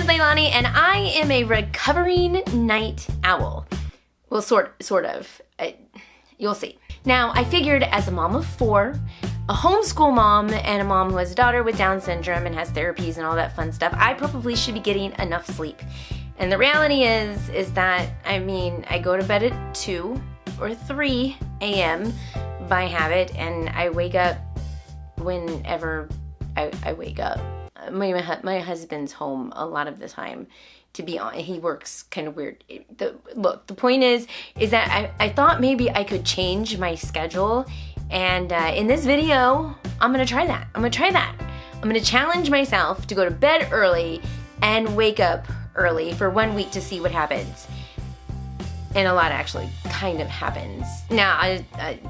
is Leilani, and I am a recovering night owl. Well, sort of. You'll see. Now, I figured as a mom of 4, a homeschool mom, and a mom who has a daughter with Down syndrome and has therapies and all that fun stuff, I probably should be getting enough sleep. And the reality is that, I go to bed at 2 or 3 a.m. by habit, and I wake up whenever I wake up. My husband's home a lot of the time, to be honest. He works kind of weird. The point is that I thought maybe I could change my schedule, and in this video, I'm gonna try that. I'm gonna challenge myself to go to bed early and wake up early for 1 week to see what happens. And a lot actually kind of happens. Now,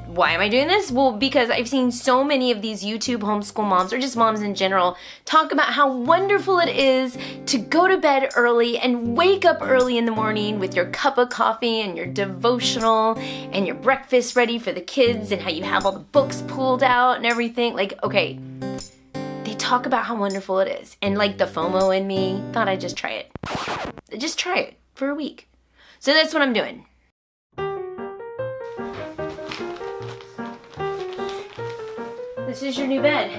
why am I doing this? Well, because I've seen so many of these YouTube homeschool moms, or just moms in general, talk about how wonderful it is to go to bed early and wake up early in the morning with your cup of coffee and your devotional and your breakfast ready for the kids, and how you have all the books pulled out and everything. Like, okay, they talk about how wonderful it is. And like the FOMO in me thought I'd just try it. Just try it for a week. So that's what I'm doing. This is your new bed.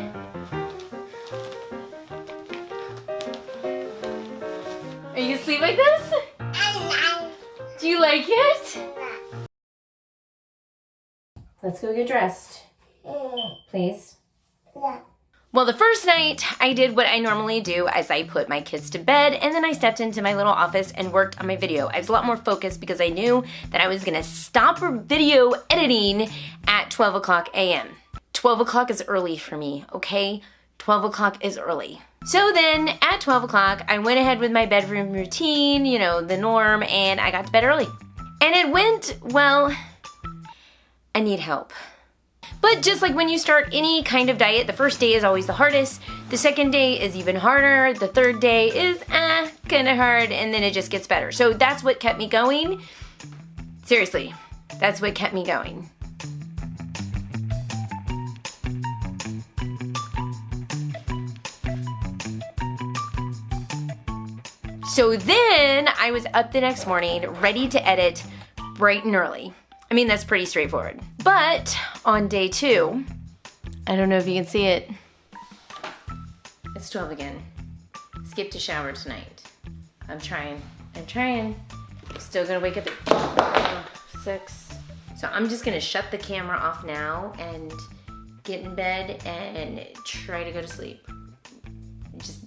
Are you gonna sleep like this? Do you like it? Let's go get dressed. Please. Well, the first night I did what I normally do, as I put my kids to bed, and then I stepped into my little office and worked on my video. I was a lot more focused because I knew that I was gonna stop video editing at 12 o'clock a.m. 12 o'clock is early for me, okay? 12 o'clock is early. So then at 12 o'clock, I went ahead with my bedroom routine, you know, the norm, and I got to bed early. And it went, well, I need help. But just like when you start any kind of diet, the first day is always the hardest, the second day is even harder, the third day is kind of hard, and then it just gets better. So that's what kept me going. Seriously, that's what kept me going. So then I was up the next morning, ready to edit bright and early. I mean, that's pretty straightforward. But on day 2, I don't know if you can see it. It's 12 again. Skipped a shower tonight. I'm trying. Still gonna wake up at 6. So I'm just gonna shut the camera off now and get in bed and try to go to sleep.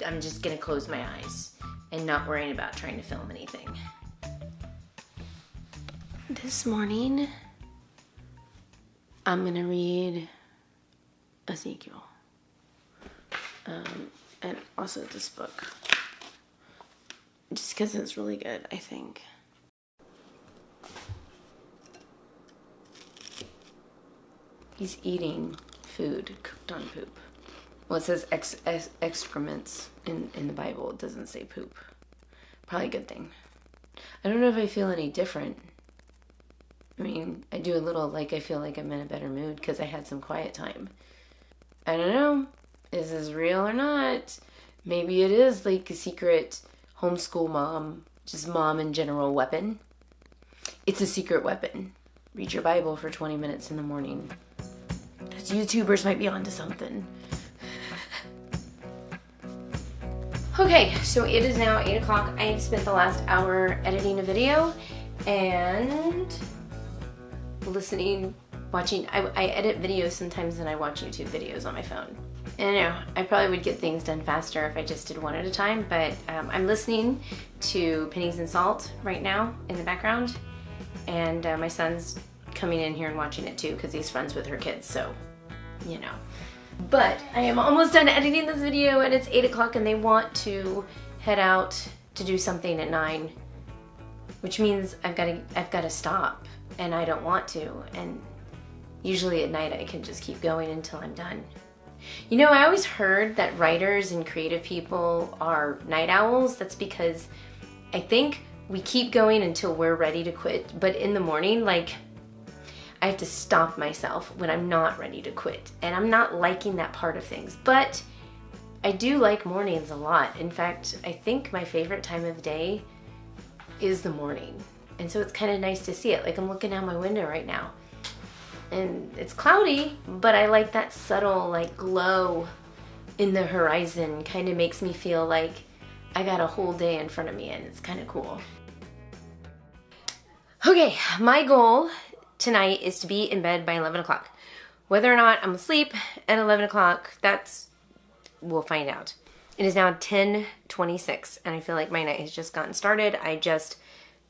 I'm just gonna close my eyes and not worrying about trying to film anything. This morning, I'm gonna read Ezekiel, and also this book, just because it's really good, I think. He's eating food cooked on poop. Well, it says excrements in the Bible. It doesn't say poop. Probably a good thing. I don't know if I feel any different. I mean, I do a little, like, I feel like I'm in a better mood because I had some quiet time. I don't know. Is this real or not? Maybe it is like a secret homeschool mom, just mom in general weapon. It's a secret weapon. Read your Bible for 20 minutes in the morning. Those YouTubers might be onto something. Okay, so it is now 8 o'clock. I've spent the last hour editing a video and watching. I edit videos sometimes and I watch YouTube videos on my phone. And I know, I probably would get things done faster if I just did one at a time, but I'm listening to Pennies and Salt right now in the background, and my son's coming in here and watching it too because he's friends with her kids, so, you know. But I am almost done editing this video and it's 8 o'clock and they want to head out to do something at 9, which means I've got to stop, and I don't want to, and usually at night I can just keep going until I'm done. You know, I always heard that writers and creative people are night owls. That's because I think we keep going until we're ready to quit, but in the morning, like, I have to stop myself when I'm not ready to quit, and I'm not liking that part of things, but I do like mornings a lot. In fact, I think my favorite time of day is the morning. And so it's kind of nice to see it. Like I'm looking out my window right now. And it's cloudy, but I like that subtle like glow in the horizon. Kind of makes me feel like I got a whole day in front of me, and it's kind of cool. Okay, my goal tonight is to be in bed by 11 o'clock. Whether or not I'm asleep at 11 o'clock, we'll find out. It is now 10:26, and I feel like my night has just gotten started. I just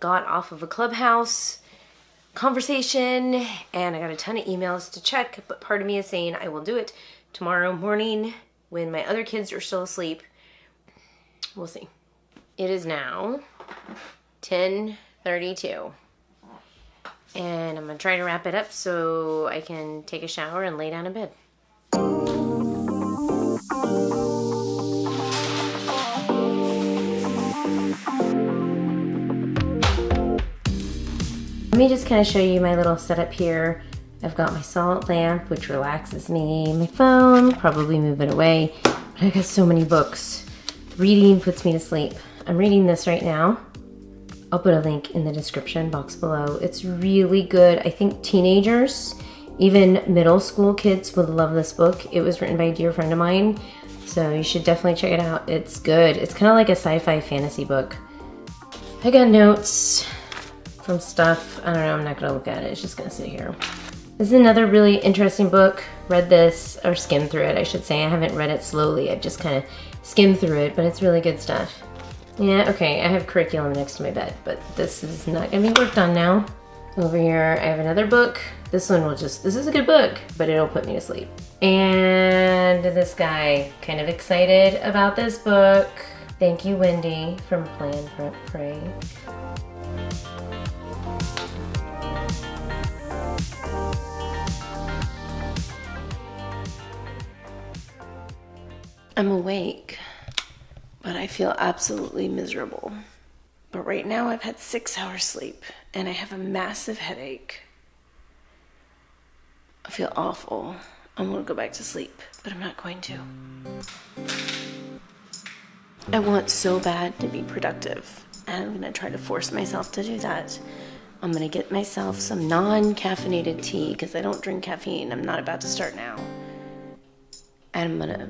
got off of a Clubhouse conversation, and I got a ton of emails to check, but part of me is saying I will do it tomorrow morning when my other kids are still asleep. We'll see. It is now 10:32. And I'm gonna try to wrap it up so I can take a shower and lay down in bed. Let me just kind of show you my little setup here. I've got my salt lamp, which relaxes me, my phone, probably move it away. But I got so many books. Reading puts me to sleep. I'm reading this right now. I'll put a link in the description box below. It's really good. I think teenagers, even middle school kids would love this book. It was written by a dear friend of mine, so you should definitely check it out. It's good. It's kind of like a sci-fi fantasy book. I got notes from stuff. I don't know, I'm not gonna look at it. It's just gonna sit here. This is another really interesting book. Read this, or skimmed through it, I should say. I haven't read it slowly. I've just kind of skimmed through it, but it's really good stuff. Yeah, okay, I have curriculum next to my bed, but this is not gonna be worked on now. Over here, I have another book. This one will this is a good book, but it'll put me to sleep. And this guy, kind of excited about this book. Thank you, Wendy, from Plan, Prep, Pray. I'm awake, but I feel absolutely miserable. But right now I've had 6 hours sleep and I have a massive headache. I feel awful. I'm gonna go back to sleep, but I'm not going to. I want so bad to be productive, and I'm gonna try to force myself to do that. I'm gonna get myself some non-caffeinated tea because I don't drink caffeine. I'm not about to start now. And I'm gonna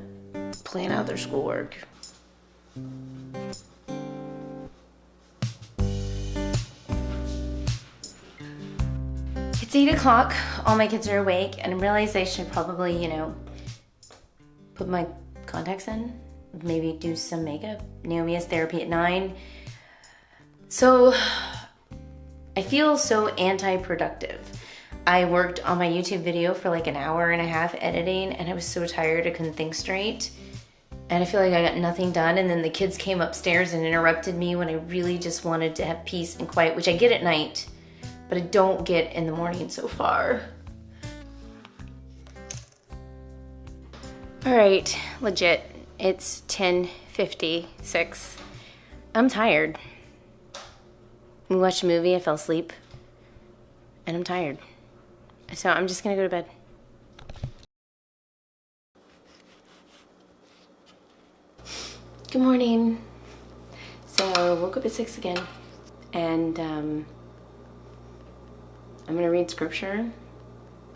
plan out their schoolwork. It's 8 o'clock, all my kids are awake, and I realize I should probably, put my contacts in, maybe do some makeup. Naomi has therapy at 9. So, I feel so anti-productive. I worked on my YouTube video for like an hour and a half editing, and I was so tired I couldn't think straight. And I feel like I got nothing done, and then the kids came upstairs and interrupted me when I really just wanted to have peace and quiet, which I get at night, but I don't get in the morning so far. All right, legit, it's 10:56. I'm tired. We watched a movie, I fell asleep, and I'm tired. So I'm just gonna go to bed. Good morning. So woke up at 6 again, and I'm gonna read scripture,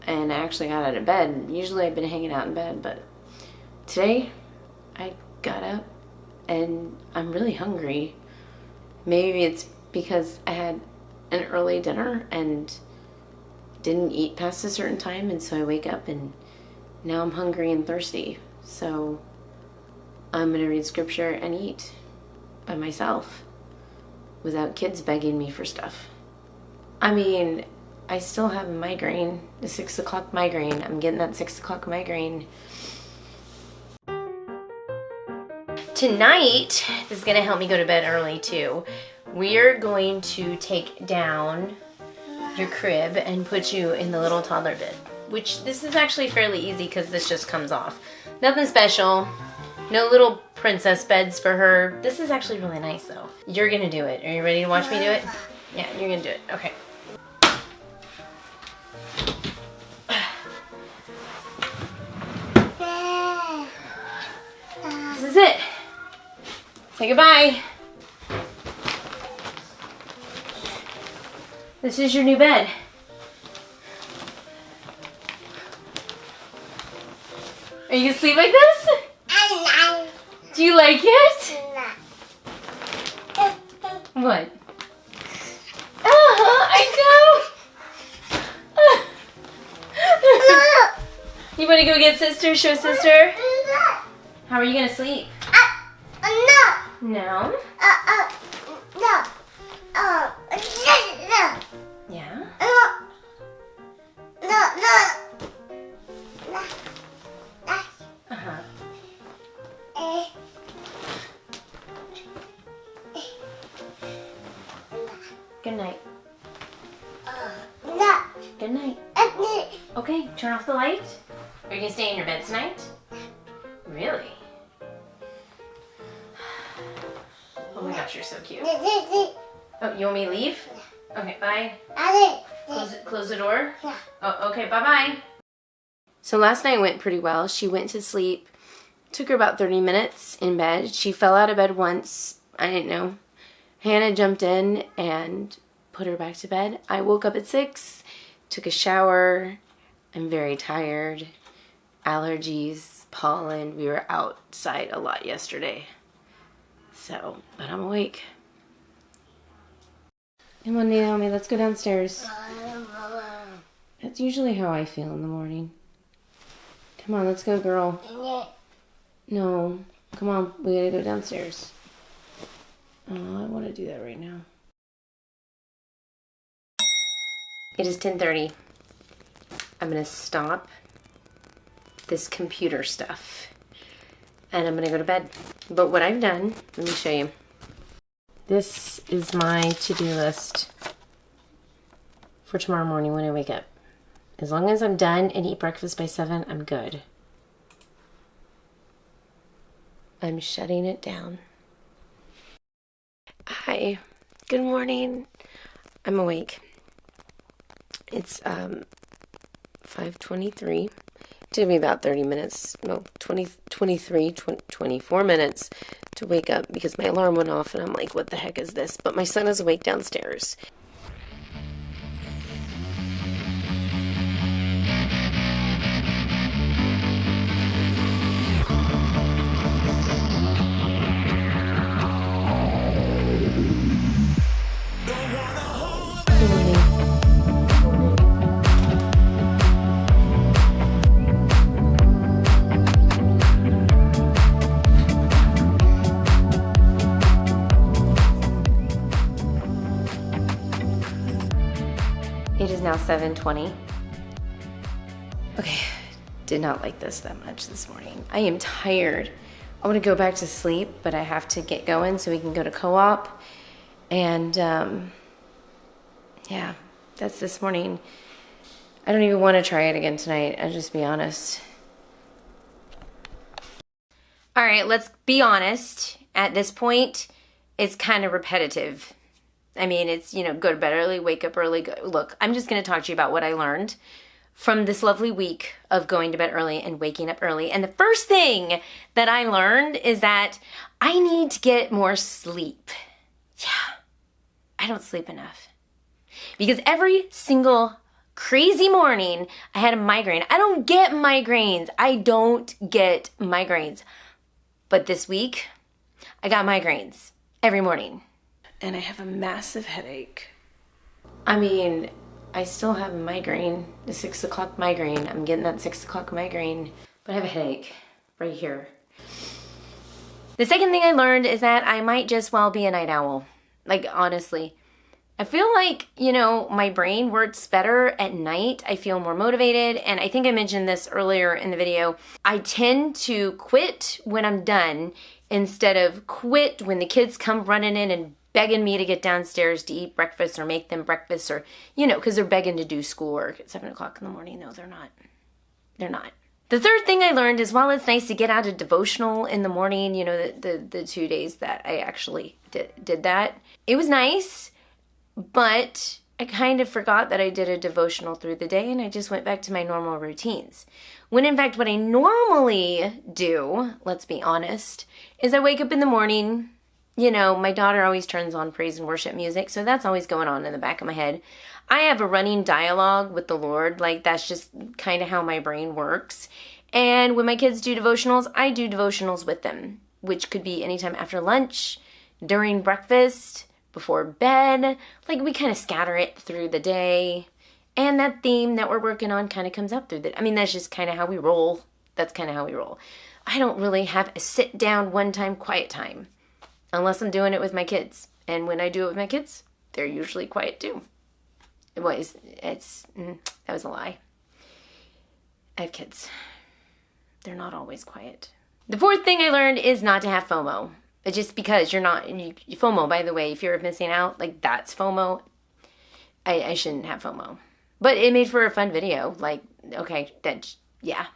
and I actually got out of bed. Usually I've been hanging out in bed, but today I got up and I'm really hungry. Maybe it's because I had an early dinner and didn't eat past a certain time, and so I wake up and now I'm hungry and thirsty. So I'm gonna read scripture and eat by myself without kids begging me for stuff. I mean, I still have a migraine, the 6 o'clock migraine. I'm getting that 6 o'clock migraine. Tonight, this is gonna help me go to bed early too. We're going to take down your crib and put you in the little toddler bed, which this is actually fairly easy because this just comes off. Nothing special. No little princess beds for her. This is actually really nice though. You're gonna do it. Are you ready to watch me do it? Yeah, you're gonna do it. Okay. This Say goodbye. This is your new bed. Are you gonna sleep like this? Do you like it? What? I know. You want to go get sister? Show sister. How are you gonna sleep? No. Yeah. Uh-huh. Good night. Good night. Okay, turn off the light. Are you gonna stay in your bed tonight? Really? Oh my gosh, you're so cute. Oh, you want me to leave? Okay, bye. Close the door? Oh, okay, bye-bye. So last night went pretty well. She went to sleep. Took her about 30 minutes in bed. She fell out of bed once. I didn't know. Hannah jumped in and put her back to bed. I woke up at 6, took a shower. I'm very tired. Allergies, pollen. We were outside a lot yesterday. So, but I'm awake. Come on, Naomi, let's go downstairs. That's usually how I feel in the morning. Come on, let's go, girl. No, come on, we gotta go downstairs. Oh, I want to do that right now. It is 10:30. I'm gonna stop this computer stuff and I'm gonna go to bed. But what I've done, let me show you. This is my to-do list for tomorrow morning when I wake up. As long as I'm done and eat breakfast by 7, I'm good. I'm shutting it down. Hi, good morning. I'm awake. It's 5:23. It took me about 30 minutes, no, 24 minutes to wake up because my alarm went off and I'm like, what the heck is this? But my son is awake downstairs. It is now 7:20. Okay, did not like this that much this morning. I am tired. I want to go back to sleep, but I have to get going so we can go to co-op. And yeah, that's this morning. I don't even want to try it again tonight. I'll just be honest. All right, let's be honest. At this point, it's kind of repetitive. I mean, it's, you know, go to bed early, wake up early. Look, I'm just going to talk to you about what I learned from this lovely week of going to bed early and waking up early. And the first thing that I learned is that I need to get more sleep. Yeah, I don't sleep enough. Because every single crazy morning, I had a migraine. I don't get migraines. I don't get migraines. But this week, I got migraines every morning. And I have a massive headache. I mean, I still have a migraine, the 6 o'clock migraine. I'm getting that 6 o'clock migraine, but I have a headache right here. The second thing I learned is that I might just well be a night owl. Like, honestly. I feel like, you know, my brain works better at night. I feel more motivated, and I think I mentioned this earlier in the video. I tend to quit when I'm done instead of quit when the kids come running in and begging me to get downstairs to eat breakfast or make them breakfast, or, you know, because they're begging to do schoolwork at 7 o'clock in the morning. No, they're not. They're not. The third thing I learned is while it's nice to get out a devotional in the morning, you know, the 2 days that I actually did that, it was nice, but I kind of forgot that I did a devotional through the day and I just went back to my normal routines. When in fact, what I normally do, let's be honest, is I wake up in the morning, you know, my daughter always turns on praise and worship music, so that's always going on in the back of my head. I have a running dialogue with the Lord. Like, that's just kind of how my brain works. And when my kids do devotionals, I do devotionals with them, which could be anytime after lunch, during breakfast, before bed. Like, we kind of scatter it through the day. And that theme that we're working on kind of comes up through the, I mean, that's just kind of how we roll. That's kind of how we roll. I don't really have a sit down one time quiet time unless I'm doing it with my kids. And when I do it with my kids, they're usually quiet too. That was a lie. I have kids. They're not always quiet. The fourth thing I learned is not to have FOMO. Just because you're not, FOMO, by the way, fear of missing out, like that's FOMO. I shouldn't have FOMO. But it made for a fun video. Like, okay, yeah.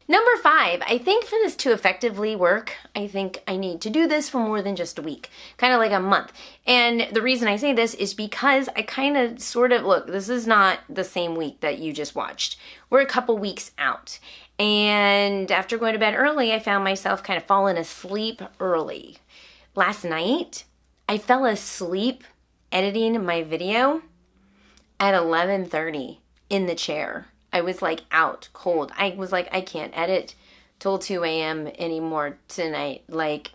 Number 5, I think for this to effectively work, I think I need to do this for more than just a week, kind of like a month. And the reason I say this is because I kind of sort of, look, this is not the same week that you just watched. We're a couple weeks out. And after going to bed early, I found myself kind of falling asleep early. Last night, I fell asleep editing my video at 11:30 in the chair. I was like out cold. I was like, I can't edit till 2 a.m. anymore tonight. Like,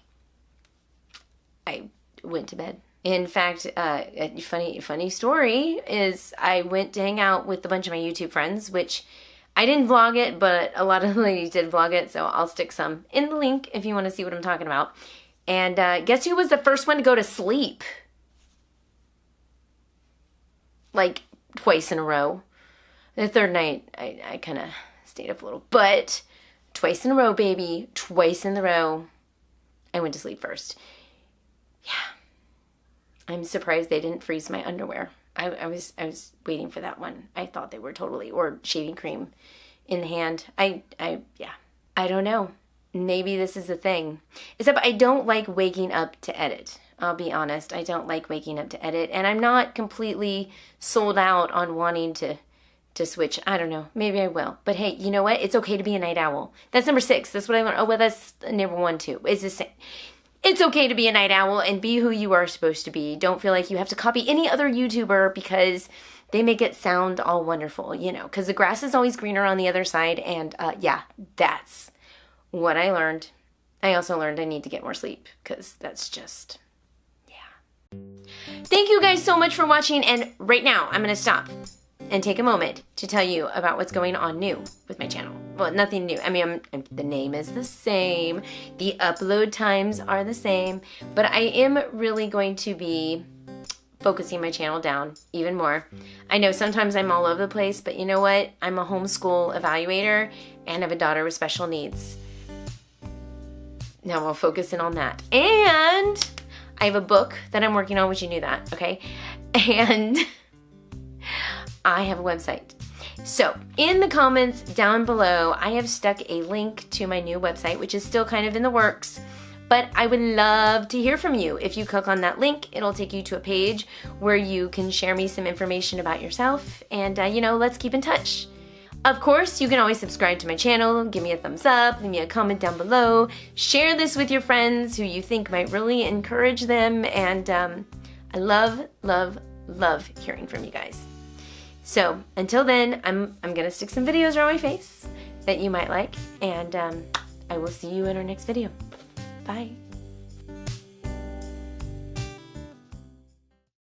I went to bed. In fact, a funny story is I went to hang out with a bunch of my YouTube friends, which I didn't vlog it, but a lot of the ladies did vlog it, so I'll stick some in the link if you want to see what I'm talking about. And guess who was the first one to go to sleep? Like, twice in a row. The third night, I kind of stayed up a little. But twice in a row, baby. Twice in a row. I went to sleep first. Yeah. I'm surprised they didn't freeze my underwear. I was waiting for that one. I thought they were totally, or shaving cream in the hand. Yeah. I don't know. Maybe this is the thing. Except I don't like waking up to edit. I'll be honest. I don't like waking up to edit. And I'm not completely sold out on wanting to switch. I don't know. Maybe I will. But hey, you know what? It's okay to be a night owl. That's number 6. That's what I learned. Oh, well, that's number 1 too. It's the same. It's okay to be a night owl and be who you are supposed to be. Don't feel like you have to copy any other YouTuber because they make it sound all wonderful, you know, because the grass is always greener on the other side. And yeah, that's what I learned. I also learned I need to get more sleep because that's just, yeah. Thank you guys so much for watching. And right now I'm going to stop and take a moment to tell you about what's going on new with my channel. Well, nothing new. I mean, the name is the same. The upload times are the same. But I am really going to be focusing my channel down even more. I know sometimes I'm all over the place, but you know what? I'm a homeschool evaluator and have a daughter with special needs. Now I'll focus in on that. And I have a book that I'm working on, which you knew that, okay? And I have a website. So in the comments down below, I have stuck a link to my new website, which is still kind of in the works, but I would love to hear from you. If you click on that link, it'll take you to a page where you can share me some information about yourself and, you know, let's keep in touch. Of course, you can always subscribe to my channel, give me a thumbs up, leave me a comment down below, share this with your friends who you think might really encourage them, and I love, love, love hearing from you guys. So until then, I'm gonna stick some videos around my face that you might like, and I will see you in our next video. Bye.